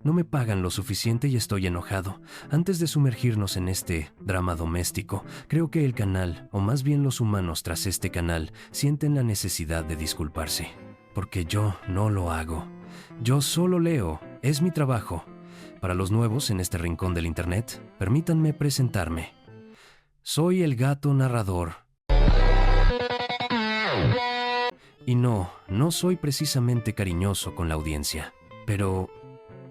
No me pagan lo suficiente y estoy enojado. Antes de sumergirnos en este drama doméstico, creo que el canal, o más bien los humanos tras este canal, sienten la necesidad de disculparse. Porque yo no lo hago. Yo solo leo, es mi trabajo. Para los nuevos en este rincón del internet, permítanme presentarme. Soy el gato narrador. Y no soy precisamente cariñoso con la audiencia, pero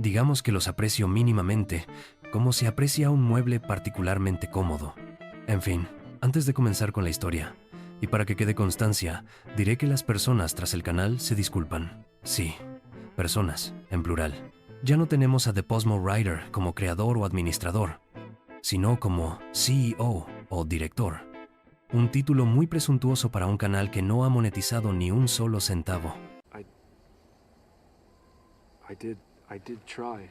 digamos que los aprecio mínimamente, como se aprecia un mueble particularmente cómodo. En fin, antes de comenzar con la historia, y para que quede constancia, diré que las personas tras el canal se disculpan. Sí, personas, en plural. Ya no tenemos a The Posmo Writer como creador o administrador, sino como CEO o director. Un título muy presuntuoso para un canal que no ha monetizado ni un solo centavo. I did try.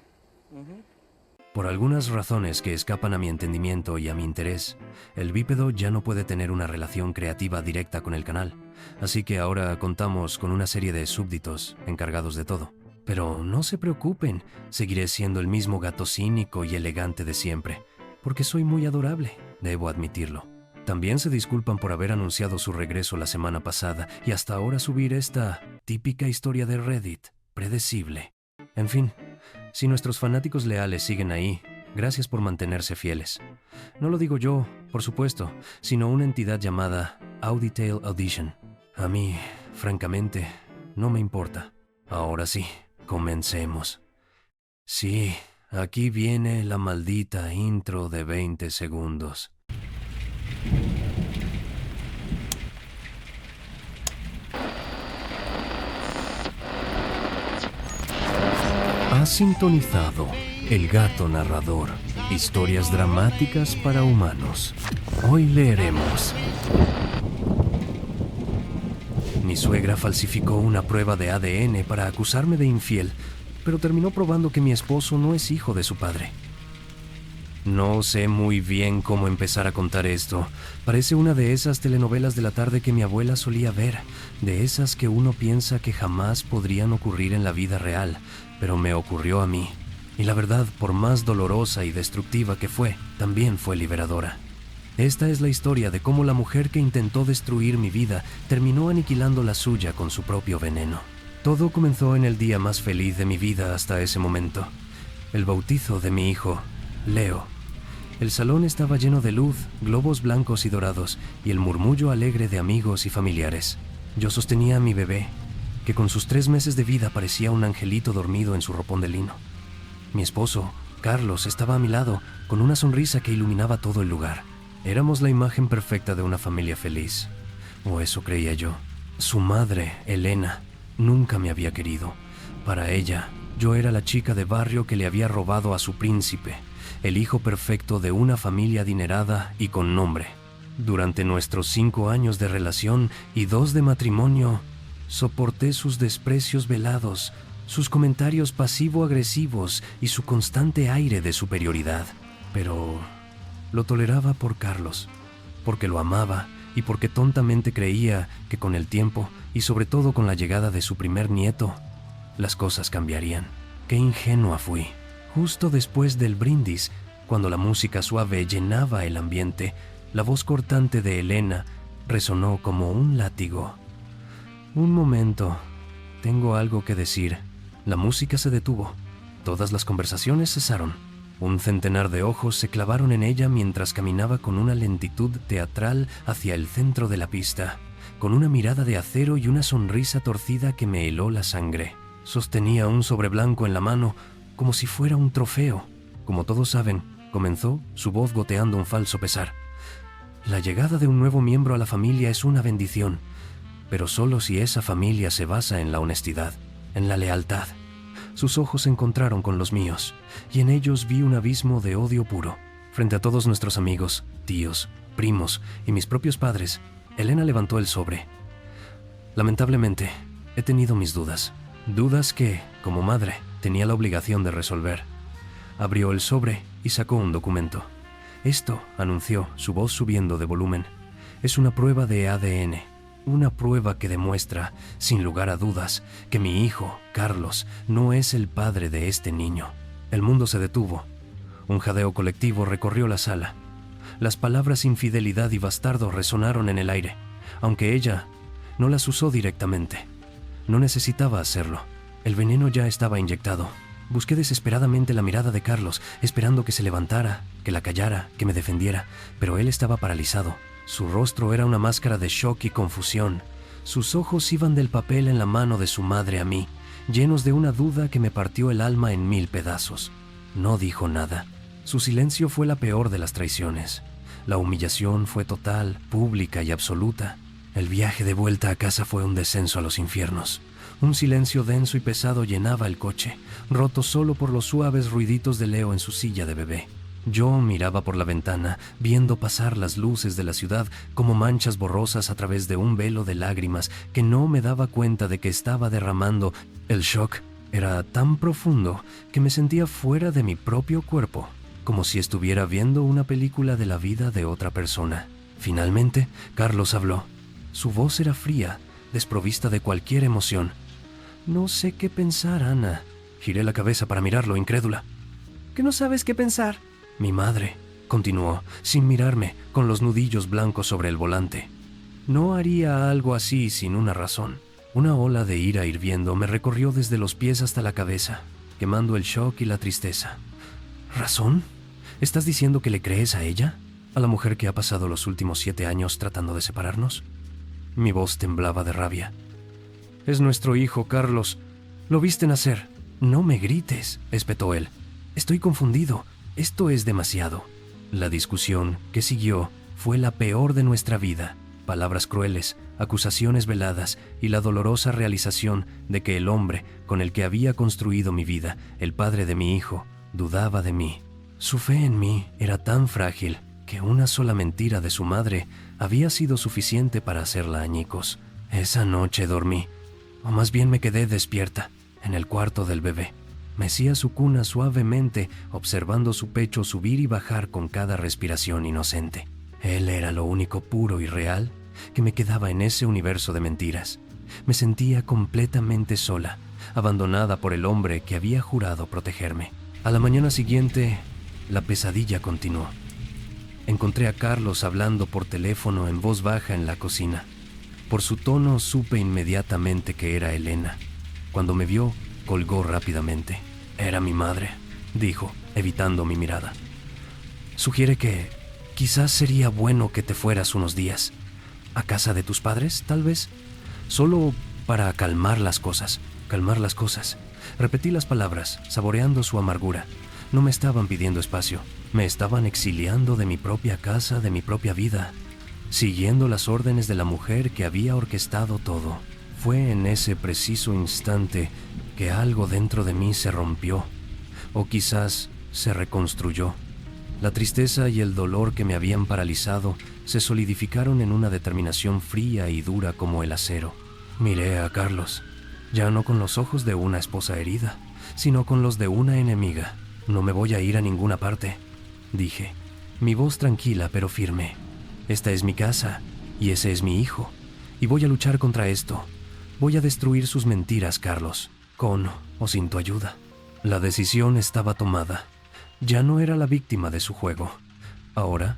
Por algunas razones que escapan a mi entendimiento y a mi interés, el bípedo ya no puede tener una relación creativa directa con el canal, así que ahora contamos con una serie de súbditos encargados de todo. Pero no se preocupen, seguiré siendo el mismo gato cínico y elegante de siempre, porque soy muy adorable, debo admitirlo. También se disculpan por haber anunciado su regreso la semana pasada y hasta ahora subir esta típica historia de Reddit, predecible. En fin, si nuestros fanáticos leales siguen ahí, gracias por mantenerse fieles. No lo digo yo, por supuesto, sino una entidad llamada Auditail Audition. A mí, francamente, no me importa. Ahora sí, comencemos. Sí, aquí viene la maldita intro de 20 segundos. Ha sintonizado El Gato Narrador, historias dramáticas para humanos. Hoy leeremos. Mi suegra falsificó una prueba de ADN para acusarme de infiel, pero terminó probando que mi esposo no es hijo de su padre. No sé muy bien cómo empezar a contar esto. Parece una de esas telenovelas de la tarde que mi abuela solía ver, de esas que uno piensa que jamás podrían ocurrir en la vida real, pero me ocurrió a mí. Y la verdad, por más dolorosa y destructiva que fue, también fue liberadora. Esta es la historia de cómo la mujer que intentó destruir mi vida terminó aniquilando la suya con su propio veneno. Todo comenzó en el día más feliz de mi vida hasta ese momento. El bautizo de mi hijo, Leo. El salón estaba lleno de luz, globos blancos y dorados, y el murmullo alegre de amigos y familiares. Yo sostenía a mi bebé, que con sus 3 meses de vida parecía un angelito dormido en su ropón de lino. Mi esposo, Carlos, estaba a mi lado, con una sonrisa que iluminaba todo el lugar. Éramos la imagen perfecta de una familia feliz, o eso creía yo. Su madre, Elena, nunca me había querido. Para ella, yo era la chica de barrio que le había robado a su príncipe, el hijo perfecto de una familia adinerada y con nombre. Durante nuestros 5 años de relación y 2 de matrimonio, soporté sus desprecios velados, sus comentarios pasivo-agresivos y su constante aire de superioridad. Pero lo toleraba por Carlos, porque lo amaba y porque tontamente creía que con el tiempo, y sobre todo con la llegada de su primer nieto, las cosas cambiarían. Qué ingenua fui. Justo después del brindis, cuando la música suave llenaba el ambiente, la voz cortante de Elena resonó como un látigo. Un momento, tengo algo que decir. La música se detuvo. Todas las conversaciones cesaron. Un centenar de ojos se clavaron en ella mientras caminaba con una lentitud teatral hacia el centro de la pista, con una mirada de acero y una sonrisa torcida que me heló la sangre. Sostenía un sobre blanco en la mano, como si fuera un trofeo. Como todos saben, comenzó, su voz goteando un falso pesar. La llegada de un nuevo miembro a la familia es una bendición, pero solo si esa familia se basa en la honestidad, en la lealtad. Sus ojos se encontraron con los míos, y en ellos vi un abismo de odio puro. Frente a todos nuestros amigos, tíos, primos y mis propios padres, Elena levantó el sobre. Lamentablemente, he tenido mis dudas. Dudas que, como madre, tenía la obligación de resolver. Abrió el sobre y sacó un documento. Esto, anunció, su voz subiendo de volumen, es una prueba de ADN. Una prueba que demuestra, sin lugar a dudas, que mi hijo, Carlos, no es el padre de este niño. El mundo se detuvo. Un jadeo colectivo recorrió la sala. Las palabras infidelidad y bastardo resonaron en el aire, aunque ella no las usó directamente. No necesitaba hacerlo. El veneno ya estaba inyectado. Busqué desesperadamente la mirada de Carlos, esperando que se levantara, que la callara, que me defendiera, pero él estaba paralizado. Su rostro era una máscara de shock y confusión. Sus ojos iban del papel en la mano de su madre a mí, llenos de una duda que me partió el alma en 1000 pedazos. No dijo nada. Su silencio fue la peor de las traiciones. La humillación fue total, pública y absoluta. El viaje de vuelta a casa fue un descenso a los infiernos. Un silencio denso y pesado llenaba el coche, roto solo por los suaves ruiditos de Leo en su silla de bebé. Yo miraba por la ventana, viendo pasar las luces de la ciudad como manchas borrosas a través de un velo de lágrimas que no me daba cuenta de que estaba derramando. El shock era tan profundo que me sentía fuera de mi propio cuerpo, como si estuviera viendo una película de la vida de otra persona. Finalmente, Carlos habló. Su voz era fría, desprovista de cualquier emoción. «No sé qué pensar, Ana». Giré la cabeza para mirarlo, incrédula. «¿Que no sabes qué pensar?» «Mi madre», continuó, sin mirarme, con los nudillos blancos sobre el volante. «No haría algo así sin una razón». Una ola de ira hirviendo me recorrió desde los pies hasta la cabeza, quemando el shock y la tristeza. ¿Razón? ¿Estás diciendo que le crees a ella? ¿A la mujer que ha pasado los últimos 7 años tratando de separarnos? Mi voz temblaba de rabia. «Es nuestro hijo, Carlos. Lo viste nacer». «No me grites», espetó él. «Estoy confundido. Esto es demasiado». La discusión que siguió fue la peor de nuestra vida. Palabras crueles, acusaciones veladas y la dolorosa realización de que el hombre con el que había construido mi vida, el padre de mi hijo, dudaba de mí. Su fe en mí era tan frágil que una sola mentira de su madre había sido suficiente para hacerla añicos. Esa noche dormí, o más bien me quedé despierta, en el cuarto del bebé. Mecía su cuna suavemente, observando su pecho subir y bajar con cada respiración inocente. Él era lo único puro y real que me quedaba en ese universo de mentiras. Me sentía completamente sola, abandonada por el hombre que había jurado protegerme. A la mañana siguiente, la pesadilla continuó. Encontré a Carlos hablando por teléfono en voz baja en la cocina. Por su tono supe inmediatamente que era Elena. Cuando me vio, colgó rápidamente. «Era mi madre», dijo, evitando mi mirada. «Sugiere que quizás sería bueno que te fueras unos días. ¿A casa de tus padres, tal vez? Solo para calmar las cosas». Repetí las palabras, saboreando su amargura. No me estaban pidiendo espacio. Me estaban exiliando de mi propia casa, de mi propia vida, siguiendo las órdenes de la mujer que había orquestado todo. Fue en ese preciso instante que algo dentro de mí se rompió, o quizás se reconstruyó. La tristeza y el dolor que me habían paralizado se solidificaron en una determinación fría y dura como el acero. Miré a Carlos, ya no con los ojos de una esposa herida, sino con los de una enemiga. «No me voy a ir a ninguna parte», dije, mi voz tranquila pero firme. «Esta es mi casa y ese es mi hijo, y voy a luchar contra esto. Voy a destruir sus mentiras, Carlos, con o sin tu ayuda». La decisión estaba tomada. Ya no era la víctima de su juego. Ahora,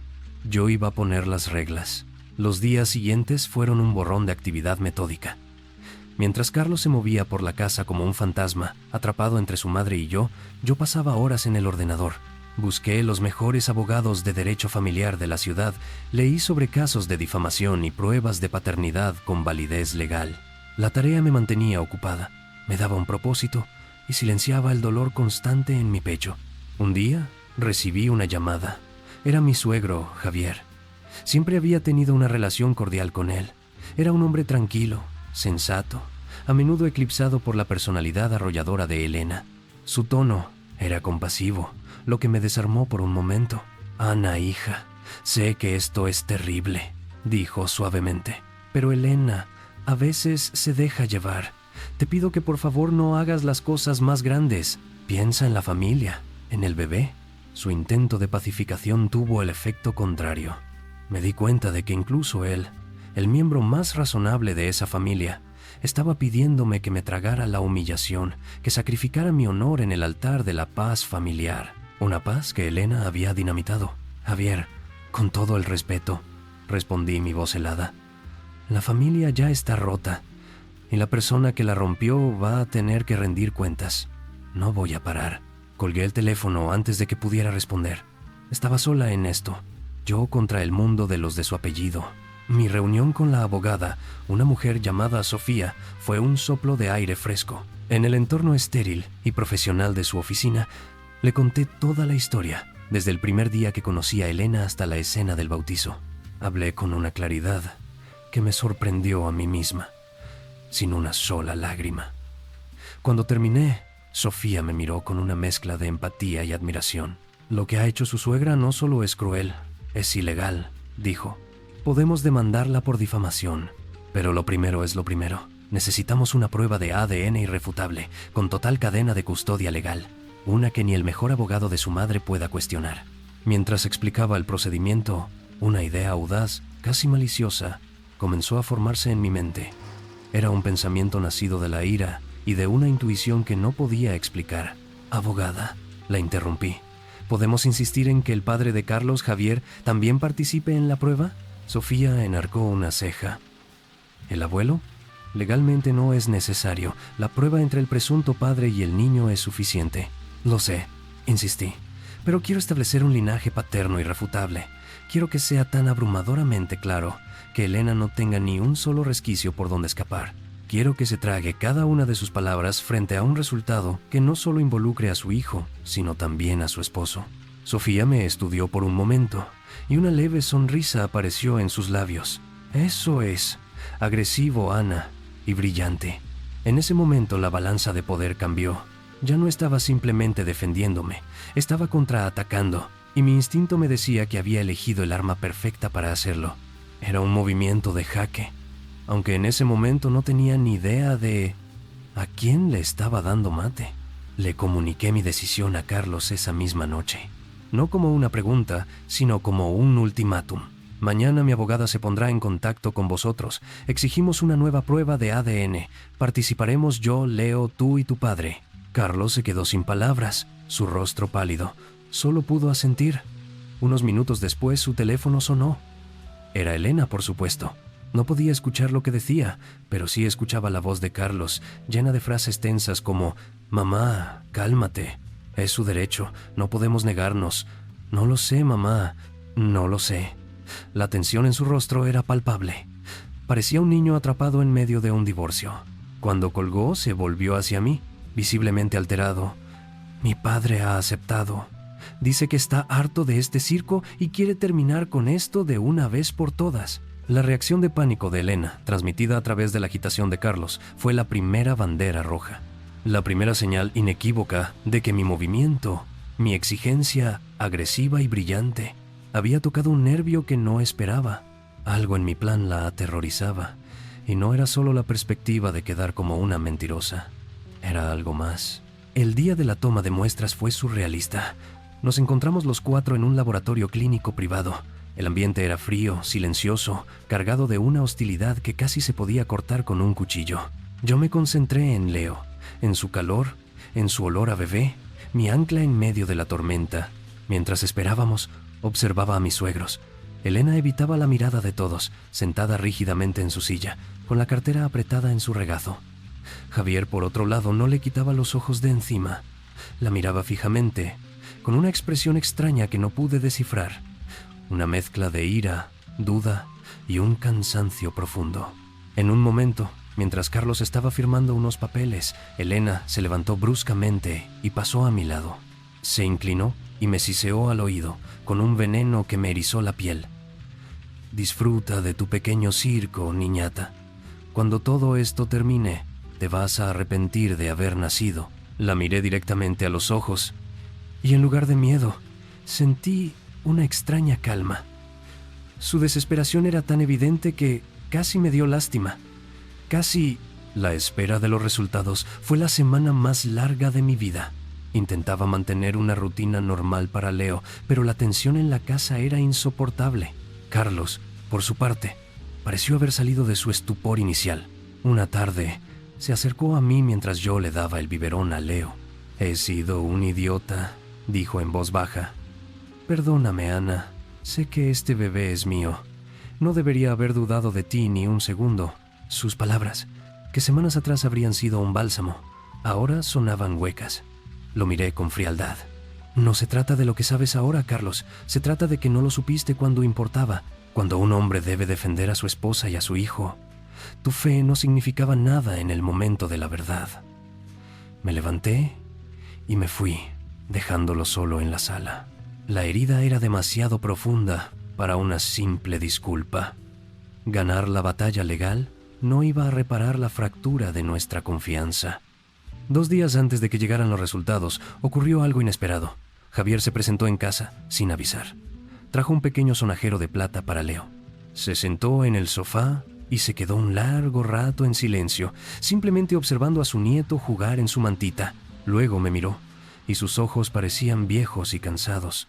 yo iba a poner las reglas. Los días siguientes fueron un borrón de actividad metódica. Mientras Carlos se movía por la casa como un fantasma, atrapado entre su madre y yo pasaba horas en el ordenador. Busqué los mejores abogados de derecho familiar de la ciudad, leí sobre casos de difamación y pruebas de paternidad con validez legal. La tarea me mantenía ocupada, me daba un propósito y silenciaba el dolor constante en mi pecho. Un día recibí una llamada. Era mi suegro, Javier. Siempre había tenido una relación cordial con él. Era un hombre tranquilo, sensato, a menudo eclipsado por la personalidad arrolladora de Elena. Su tono era compasivo, lo que me desarmó por un momento. «Ana, hija, sé que esto es terrible», dijo suavemente. «Pero Elena, a veces se deja llevar. Te pido que por favor no hagas las cosas más grandes. Piensa en la familia, en el bebé». Su intento de pacificación tuvo el efecto contrario. Me di cuenta de que incluso él, el miembro más razonable de esa familia, estaba pidiéndome que me tragara la humillación, que sacrificara mi honor en el altar de la paz familiar. Una paz que Elena había dinamitado. Javier, con todo el respeto, respondí mi voz helada. La familia ya está rota y la persona que la rompió va a tener que rendir cuentas. No voy a parar. Colgué el teléfono antes de que pudiera responder. Estaba sola en esto, yo contra el mundo de los de su apellido. Mi reunión con la abogada, una mujer llamada Sofía, fue un soplo de aire fresco. En el entorno estéril y profesional de su oficina, le conté toda la historia, desde el primer día que conocí a Elena hasta la escena del bautizo. Hablé con una claridad que me sorprendió a mí misma, sin una sola lágrima. Cuando terminé, Sofía me miró con una mezcla de empatía y admiración. Lo que ha hecho su suegra no solo es cruel, es ilegal, dijo. Podemos demandarla por difamación, pero lo primero es lo primero. Necesitamos una prueba de ADN irrefutable, con total cadena de custodia legal, una que ni el mejor abogado de su madre pueda cuestionar. Mientras explicaba el procedimiento, una idea audaz, casi maliciosa, comenzó a formarse en mi mente. Era un pensamiento nacido de la ira y de una intuición que no podía explicar. Abogada, la interrumpí. ¿Podemos insistir en que el padre de Carlos, Javier, también participe en la prueba? Sofía enarcó una ceja. ¿El abuelo? Legalmente no es necesario. La prueba entre el presunto padre y el niño es suficiente. Lo sé, insistí. Pero quiero establecer un linaje paterno irrefutable. Quiero que sea tan abrumadoramente claro que Elena no tenga ni un solo resquicio por donde escapar. Quiero que se trague cada una de sus palabras frente a un resultado que no solo involucre a su hijo, sino también a su esposo. Sofía me estudió por un momento, y una leve sonrisa apareció en sus labios. Eso es, agresivo, Ana, y brillante. En ese momento la balanza de poder cambió. Ya no estaba simplemente defendiéndome, estaba contraatacando, y mi instinto me decía que había elegido el arma perfecta para hacerlo. Era un movimiento de jaque, aunque en ese momento no tenía ni idea de a quién le estaba dando mate. Le comuniqué mi decisión a Carlos esa misma noche. No como una pregunta, sino como un ultimátum. Mañana mi abogada se pondrá en contacto con vosotros. Exigimos una nueva prueba de ADN. Participaremos yo, Leo, tú y tu padre. Carlos se quedó sin palabras, su rostro pálido. Solo pudo asentir. Unos minutos después su teléfono sonó. Era Elena, por supuesto. No podía escuchar lo que decía, pero sí escuchaba la voz de Carlos, llena de frases tensas como «Mamá, cálmate. Es su derecho, no podemos negarnos. No lo sé, mamá, no lo sé». La tensión en su rostro era palpable. Parecía un niño atrapado en medio de un divorcio. Cuando colgó, se volvió hacia mí, visiblemente alterado. «Mi padre ha aceptado. Dice que está harto de este circo y quiere terminar con esto de una vez por todas». La reacción de pánico de Elena, transmitida a través de la agitación de Carlos, fue la primera bandera roja. La primera señal inequívoca de que mi movimiento, mi exigencia agresiva y brillante, había tocado un nervio que no esperaba. Algo en mi plan la aterrorizaba, y no era solo la perspectiva de quedar como una mentirosa. Era algo más. El día de la toma de muestras fue surrealista. Nos encontramos los 4 en un laboratorio clínico privado. El ambiente era frío, silencioso, cargado de una hostilidad que casi se podía cortar con un cuchillo. Yo me concentré en Leo, en su calor, en su olor a bebé, mi ancla en medio de la tormenta. Mientras esperábamos, observaba a mis suegros. Elena evitaba la mirada de todos, sentada rígidamente en su silla, con la cartera apretada en su regazo. Javier, por otro lado, no le quitaba los ojos de encima. La miraba fijamente, con una expresión extraña que no pude descifrar. Una mezcla de ira, duda y un cansancio profundo. En un momento, mientras Carlos estaba firmando unos papeles, Elena se levantó bruscamente y pasó a mi lado. Se inclinó y me siseó al oído, con un veneno que me erizó la piel. «Disfruta de tu pequeño circo, niñata. Cuando todo esto termine, te vas a arrepentir de haber nacido». La miré directamente a los ojos y en lugar de miedo, sentí una extraña calma. Su desesperación era tan evidente que casi me dio lástima. La espera de los resultados fue la semana más larga de mi vida. Intentaba mantener una rutina normal para Leo, pero la tensión en la casa era insoportable. Carlos, por su parte, pareció haber salido de su estupor inicial. Una tarde, se acercó a mí mientras yo le daba el biberón a Leo. «He sido un idiota», dijo en voz baja. «Perdóname, Ana. Sé que este bebé es mío. No debería haber dudado de ti ni un segundo». Sus palabras, que semanas atrás habrían sido un bálsamo, ahora sonaban huecas. Lo miré con frialdad. «No se trata de lo que sabes ahora, Carlos. Se trata de que no lo supiste cuando importaba, cuando un hombre debe defender a su esposa y a su hijo. Tu fe no significaba nada en el momento de la verdad». Me levanté y me fui, dejándolo solo en la sala. La herida era demasiado profunda para una simple disculpa. Ganar la batalla legal no iba a reparar la fractura de nuestra confianza. 2 días antes de que llegaran los resultados, ocurrió algo inesperado. Javier se presentó en casa sin avisar. Trajo un pequeño sonajero de plata para Leo. Se sentó en el sofá y se quedó un largo rato en silencio, simplemente observando a su nieto jugar en su mantita. Luego me miró, y sus ojos parecían viejos y cansados.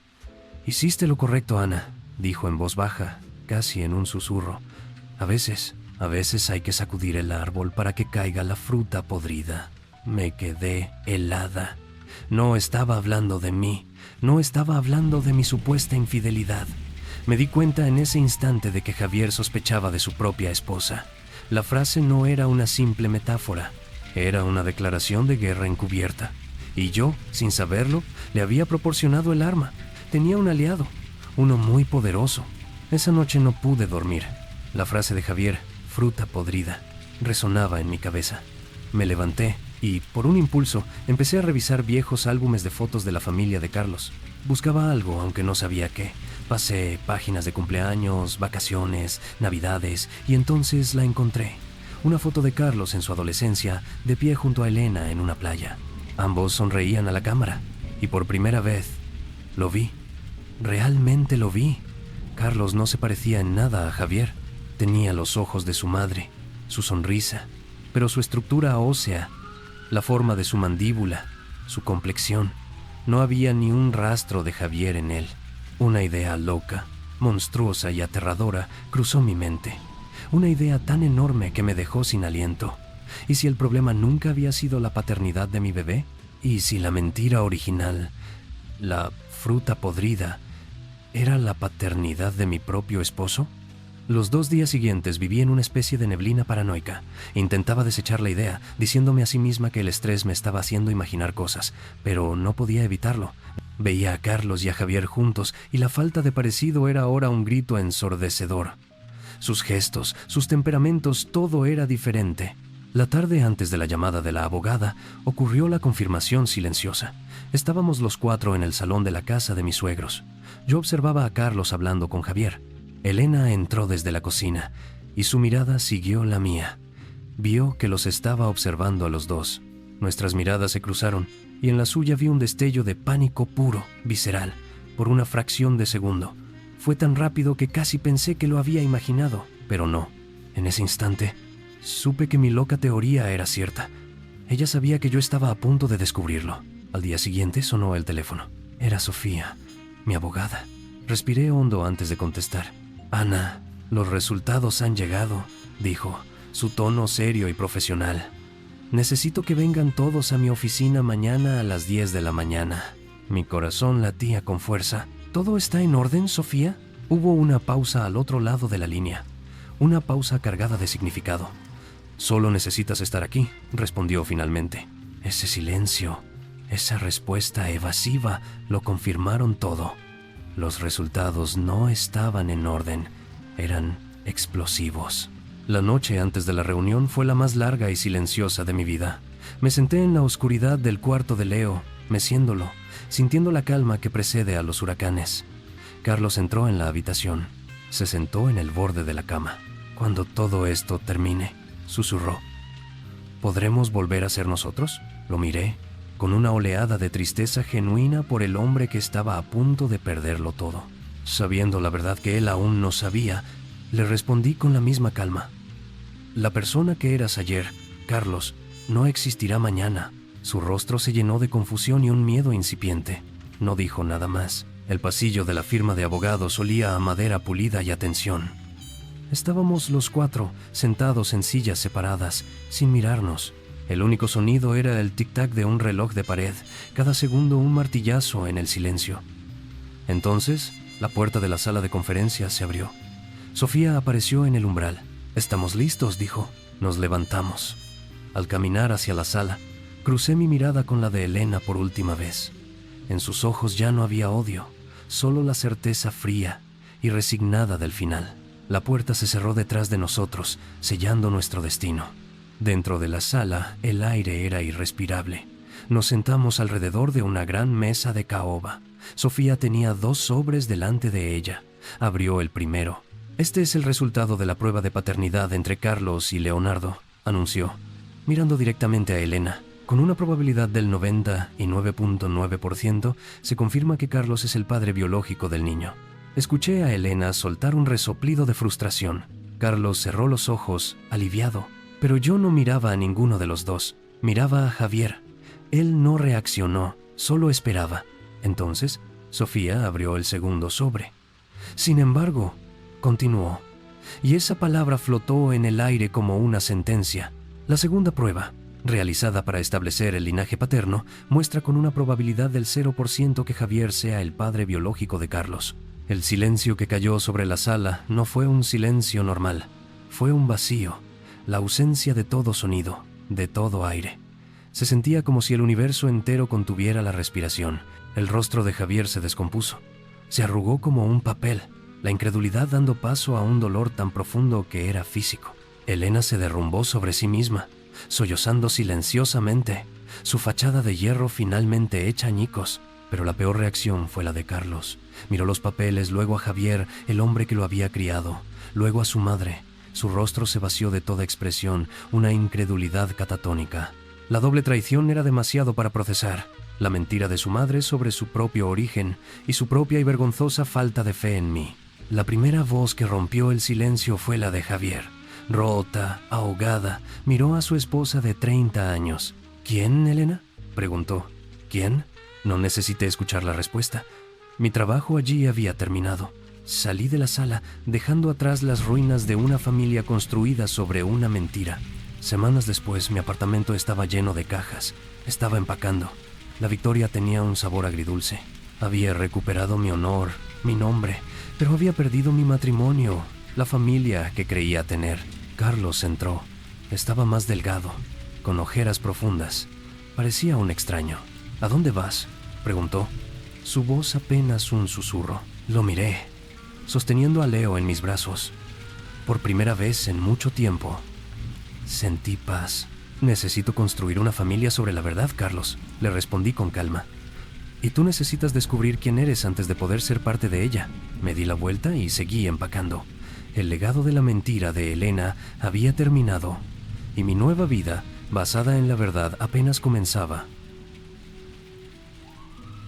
«Hiciste lo correcto, Ana», dijo en voz baja, casi en un susurro. A veces hay que sacudir el árbol para que caiga la fruta podrida». Me quedé helada. No estaba hablando de mí, no estaba hablando de mi supuesta infidelidad. Me di cuenta en ese instante de que Javier sospechaba de su propia esposa. La frase no era una simple metáfora, era una declaración de guerra encubierta. Y yo, sin saberlo, le había proporcionado el arma. Tenía un aliado, uno muy poderoso. Esa noche no pude dormir. La frase de Javier, fruta podrida, resonaba en mi cabeza. Me levanté y, por un impulso, empecé a revisar viejos álbumes de fotos de la familia de Carlos. Buscaba algo, aunque no sabía qué. Pasé páginas de cumpleaños, vacaciones, navidades, y entonces la encontré. Una foto de Carlos en su adolescencia, de pie junto a Elena en una playa. Ambos sonreían a la cámara, y por primera vez lo vi. Realmente lo vi. Carlos no se parecía en nada a Javier. Tenía los ojos de su madre, su sonrisa, pero su estructura ósea, la forma de su mandíbula, su complexión. No había ni un rastro de Javier en él. Una idea loca, monstruosa y aterradora cruzó mi mente. Una idea tan enorme que me dejó sin aliento. ¿Y si el problema nunca había sido la paternidad de mi bebé? ¿Y si la mentira original, la fruta podrida, era la paternidad de mi propio esposo? Los 2 días siguientes viví en una especie de neblina paranoica. Intentaba desechar la idea, diciéndome a sí misma que el estrés me estaba haciendo imaginar cosas, pero no podía evitarlo. Veía a Carlos y a Javier juntos, y la falta de parecido era ahora un grito ensordecedor. Sus gestos, sus temperamentos, todo era diferente. La tarde antes de la llamada de la abogada, ocurrió la confirmación silenciosa. Estábamos los 4 en el salón de la casa de mis suegros. Yo observaba a Carlos hablando con Javier. Elena entró desde la cocina, y su mirada siguió la mía. Vio que los estaba observando a los dos. Nuestras miradas se cruzaron, y en la suya vi un destello de pánico puro, visceral, por una fracción de segundo. Fue tan rápido que casi pensé que lo había imaginado, pero no. En ese instante, supe que mi loca teoría era cierta. Ella sabía que yo estaba a punto de descubrirlo. Al día siguiente sonó el teléfono. Era Sofía, mi abogada. Respiré hondo antes de contestar. «Ana, los resultados han llegado», dijo, su tono serio y profesional. «Necesito que vengan todos a mi oficina mañana a las 10 de la mañana». Mi corazón latía con fuerza. «¿Todo está en orden, Sofía?» Hubo una pausa al otro lado de la línea. Una pausa cargada de significado. «Solo necesitas estar aquí», respondió finalmente. Ese silencio, esa respuesta evasiva, lo confirmaron todo. Los resultados no estaban en orden, eran explosivos. La noche antes de la reunión fue la más larga y silenciosa de mi vida. Me senté en la oscuridad del cuarto de Leo, meciéndolo, sintiendo la calma que precede a los huracanes. Carlos entró en la habitación. Se sentó en el borde de la cama. «Cuando todo esto termine», susurró. «¿Podremos volver a ser nosotros?». Lo miré, con una oleada de tristeza genuina por el hombre que estaba a punto de perderlo todo. Sabiendo la verdad que él aún no sabía, le respondí con la misma calma. «La persona que eras ayer, Carlos, no existirá mañana». Su rostro se llenó de confusión y un miedo incipiente. No dijo nada más. El pasillo de la firma de abogados olía a madera pulida y a tensión. Estábamos los cuatro, sentados en sillas separadas, sin mirarnos. El único sonido era el tic-tac de un reloj de pared, cada segundo un martillazo en el silencio. Entonces, la puerta de la sala de conferencias se abrió. Sofía apareció en el umbral. «Estamos listos», dijo. Nos levantamos. Al caminar hacia la sala, crucé mi mirada con la de Elena por última vez. En sus ojos ya no había odio, solo la certeza fría y resignada del final. La puerta se cerró detrás de nosotros, sellando nuestro destino. Dentro de la sala, el aire era irrespirable. Nos sentamos alrededor de una gran mesa de caoba. Sofía tenía 2 sobres delante de ella. Abrió el primero. «Este es el resultado de la prueba de paternidad entre Carlos y Leonardo», anunció, mirando directamente a Elena. «Con una probabilidad del 99.9%, se confirma que Carlos es el padre biológico del niño». Escuché a Elena soltar un resoplido de frustración. Carlos cerró los ojos, aliviado, pero yo no miraba a ninguno de los dos. Miraba a Javier. Él no reaccionó, solo esperaba. Entonces, Sofía abrió el segundo sobre. «Sin embargo», continuó, y esa palabra flotó en el aire como una sentencia. «La segunda prueba, realizada para establecer el linaje paterno, muestra con una probabilidad del 0% que Javier sea el padre biológico de Carlos». El silencio que cayó sobre la sala no fue un silencio normal. Fue un vacío, la ausencia de todo sonido, de todo aire. Se sentía como si el universo entero contuviera la respiración. El rostro de Javier se descompuso. Se arrugó como un papel, la incredulidad dando paso a un dolor tan profundo que era físico. Elena se derrumbó sobre sí misma, sollozando silenciosamente, su fachada de hierro finalmente hecha añicos. Pero la peor reacción fue la de Carlos. Miró los papeles, luego a Javier, el hombre que lo había criado, luego a su madre. Su rostro se vació de toda expresión, una incredulidad catatónica. La doble traición era demasiado para procesar. La mentira de su madre sobre su propio origen y su propia y vergonzosa falta de fe en mí. La primera voz que rompió el silencio fue la de Javier. Rota, ahogada, miró a su esposa de 30 años. «¿Quién, Elena?», preguntó. «¿Quién?». No necesité escuchar la respuesta. Mi trabajo allí había terminado. Salí de la sala, dejando atrás las ruinas de una familia construida sobre una mentira. Semanas después, mi apartamento estaba lleno de cajas. Estaba empacando. La victoria tenía un sabor agridulce. Había recuperado mi honor, mi nombre, pero había perdido mi matrimonio, la familia que creía tener. Carlos entró. Estaba más delgado, con ojeras profundas. Parecía un extraño. «¿A dónde vas?», preguntó. Su voz apenas un susurro. Lo miré, sosteniendo a Leo en mis brazos. Por primera vez en mucho tiempo, sentí paz. «Necesito construir una familia sobre la verdad, Carlos», le respondí con calma. «Y tú necesitas descubrir quién eres antes de poder ser parte de ella». Me di la vuelta y seguí empacando. El legado de la mentira de Elena había terminado, y mi nueva vida, basada en la verdad, apenas comenzaba.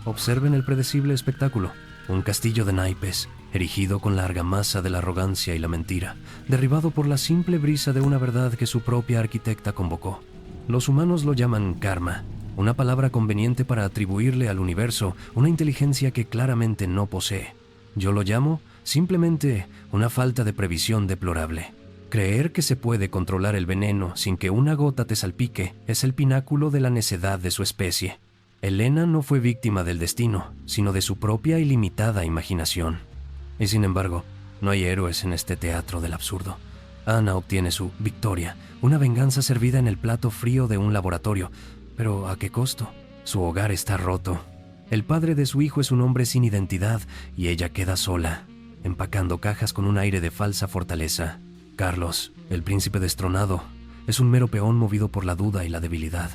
Observen el predecible espectáculo. Un castillo de naipes, erigido con la argamasa de la arrogancia y la mentira, derribado por la simple brisa de una verdad que su propia arquitecta convocó. Los humanos lo llaman karma, una palabra conveniente para atribuirle al universo una inteligencia que claramente no posee. Yo lo llamo simplemente una falta de previsión deplorable. Creer que se puede controlar el veneno sin que una gota te salpique es el pináculo de la necedad de su especie. Elena no fue víctima del destino, sino de su propia y limitada imaginación. Y sin embargo, no hay héroes en este teatro del absurdo. Ana obtiene su victoria, una venganza servida en el plato frío de un laboratorio. Pero ¿a qué costo? Su hogar está roto. El padre de su hijo es un hombre sin identidad y ella queda sola, empacando cajas con un aire de falsa fortaleza. Carlos, el príncipe destronado, es un mero peón movido por la duda y la debilidad.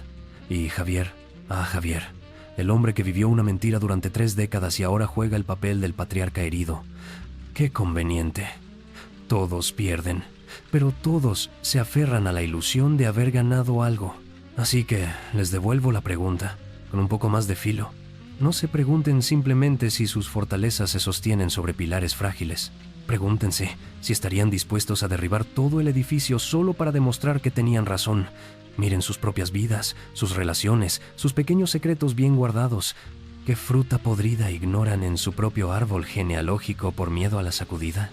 Y Javier, Javier, el hombre que vivió una mentira durante 3 décadas y ahora juega el papel del patriarca herido. ¡Qué conveniente! Todos pierden, pero todos se aferran a la ilusión de haber ganado algo. Así que les devuelvo la pregunta, con un poco más de filo. No se pregunten simplemente si sus fortalezas se sostienen sobre pilares frágiles. Pregúntense si estarían dispuestos a derribar todo el edificio solo para demostrar que tenían razón. Miren sus propias vidas, sus relaciones, sus pequeños secretos bien guardados. ¿Qué fruta podrida ignoran en su propio árbol genealógico por miedo a la sacudida?